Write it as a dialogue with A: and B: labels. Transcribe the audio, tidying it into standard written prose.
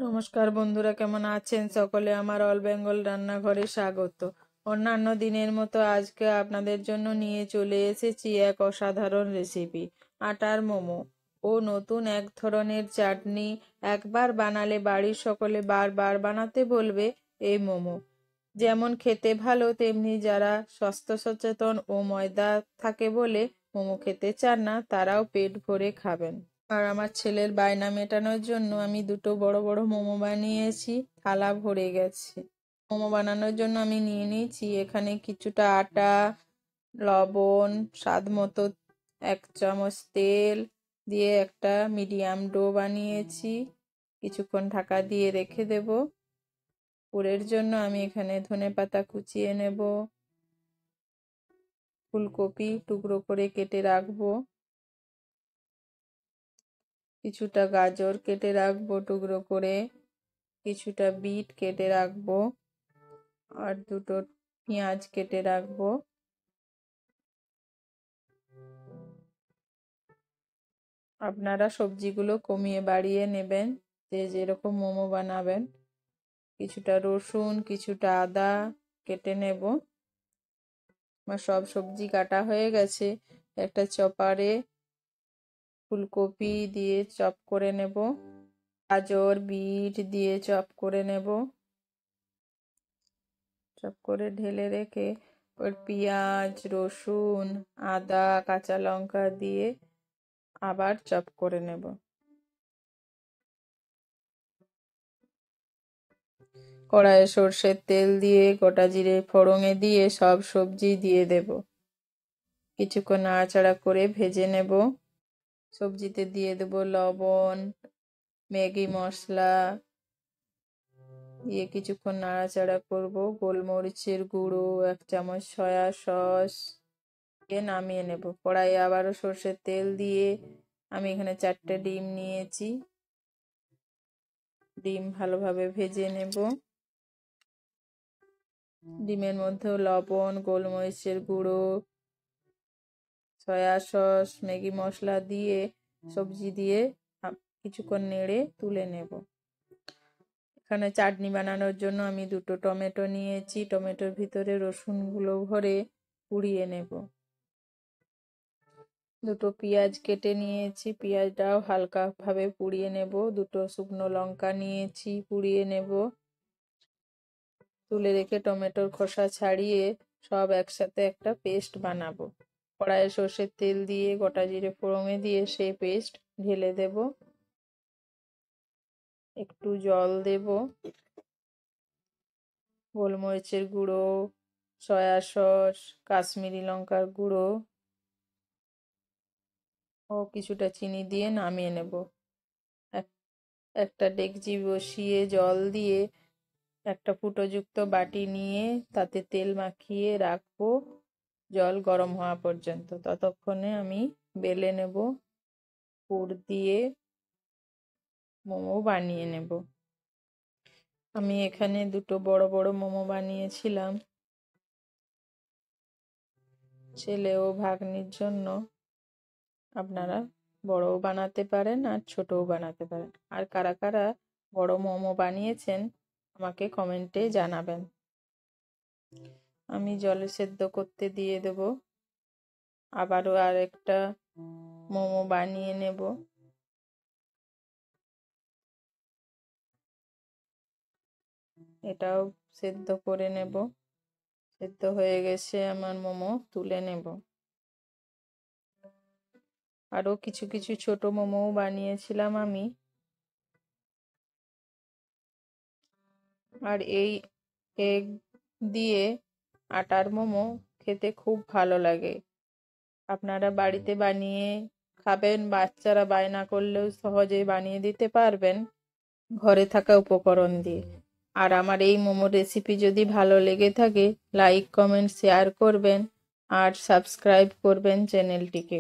A: নমস্কার বন্ধুরা, কেমন আছেন সকলে? আমার অল বেঙ্গল রান্নাঘরে স্বাগত। অন্যান্য দিনের মতো আজকে আপনাদের জন্য নিয়ে চলে এসেছি এক অসাধারণ রেসিপি, আটার মোমো ও নতুন এক ধরনের চাটনি। একবার বানালে বাড়ির সকলে বারবার বানাতে বলবে এই মোমো। যেমন খেতে ভালো, তেমনি যারা স্বাস্থ্য সচেতন ও ময়দা থাকে বলে মোমো খেতে চান না, তারাও পেট ভরে খাবেন। আর আমার ছেলের বায়না মেটানোর জন্য আমি দুটো বড় বড় মোমো বানিয়েছি, থালা ভরে গেছে। মোমো বানানোর জন্য আমি নিয়ে নিয়েছি এখানে কিছুটা আটা, লবণ, স্বাদ মতো 1 চামচ তেল দিয়ে একটা মিডিয়াম ডো বানিয়েছি। কিছুক্ষণ ঢাকা দিয়ে রেখে দেব। পুরের জন্য আমি এখানে ধনেপাতা কুচিয়ে নেব, ফুলকপি টুকরো করে কেটে রাখবো, কিছুটা গাজর কেটে রাখবো টুকরো করে, কিছুটা বিট কেটে রাখবো, আর দুটো পেঁয়াজ কেটে রাখবো। আপনারা সবজিগুলো কমিয়ে বাড়িয়ে নেবেন, যে যেরকম মোমো বানাবেন। কিছুটা রসুন, কিছুটা আদা কেটে নেব। আমার সব সবজি কাটা হয়ে গেছে। একটা চপারে ফুলকপি দিয়ে চপ করে নেব, গাজর বিট দিয়ে চপ করে নেব। চপ করে ঢেলে রেখে ওর পেঁয়াজ, রসুন, আদা, কাঁচা লঙ্কা দিয়ে আবার চপ করে নেব। কড়াইয়ে সর্ষের তেল দিয়ে গোটা জিরে ফোড়নে দিয়ে সব সবজি দিয়ে দেব। কিছুক্ষণ নাড়াচাড়া করে ভেজে নেব। সবজিতে দিয়ে দেব লবণ, ম্যাগি মশলা দিয়ে কিছুক্ষণ নাড়াচাড়া করব। গোলমরিচের গুঁড়ো, 1 চামচ সয়া সস দিয়ে নামিয়ে নেব। কড়াইয়ে আবারও সর্ষের তেল দিয়ে আমি এখানে 4টে ডিম নিয়েছি। ডিম ভালোভাবে ভেজে নেব। ডিমের মধ্যে লবণ, গোলমরিচের গুঁড়ো, সয়া সস, ম্যাগি মশলা দিয়ে সবজি দিয়ে কিছুক্ষণ নেড়ে তুলে নেব। এখানে চাটনি বানানোর জন্য আমি 2টো টমেটো নিয়েছি। টমেটোর ভিতরে রসুনগুলো ভরে পুড়িয়ে নেব। 2টো পেঁয়াজ কেটে নিয়েছি, পেঁয়াজটাও হালকাভাবে পুড়িয়ে নেব। 2টো শুকনো লঙ্কা নিয়েছি, পুড়িয়ে নেব। তুলে রেখে টমেটোর খোসা ছাড়িয়ে সব একসাথে একটা পেস্ট বানাবো। কড়াইয়ে সর্ষের তেল দিয়ে গোটা জিরে ফোড়নে দিয়ে সেই পেস্ট ঢেলে দেব। একটু জল দেব। গোলমরিচের গুঁড়ো, সয়া সস, কাশ্মীরি লঙ্কার গুঁড়ো ও কিছুটা চিনি দিয়ে নামিয়ে নেব। একটা ডেকচি বসিয়ে জল দিয়ে একটা ফুটোযুক্ত বাটি নিয়ে তাতে তেল মাখিয়ে রাখবো জল গরম হওয়া পর্যন্ত। ততক্ষণে আমি বেলে নেব, পুর দিয়ে মোমো বানিয়ে নেব। আমি এখানে 2টো বড় বড় মোমো বানিয়েছিলাম ছেলে ও ভাগ্নির জন্য। আপনারা বড়ও বানাতে পারেন আর ছোটও বানাতে পারেন। আর কারা কারা বড় মোমো বানিয়েছেন আমাকে কমেন্টে জানাবেন। আমি জলে সেদ্ধ করতে দিয়ে দেব। আবারও আরেকটা মোমো বানিয়ে নেব। এটাও সেদ্ধ করে নেব। সেদ্ধ হয়ে গেছে আমার মোমো, তুলে নেব। আরো কিছু কিছু ছোট মোমো বানিয়েছিলাম আমি। আর এই এগ দিয়ে আটার মোমো খেতে খুব ভালো লাগে। আপনারা বাড়িতে বানিয়ে খাবেন। বাচ্চারা বায়না করলেও সহজেই বানিয়ে দিতে পারবেন ঘরে থাকা উপকরণ দিয়ে। আর আমার এই মোমো রেসিপি যদি ভালো লেগে থাকে, লাইক, কমেন্ট, শেয়ার করবেন আর সাবস্ক্রাইব করবেন চ্যানেলটিকে।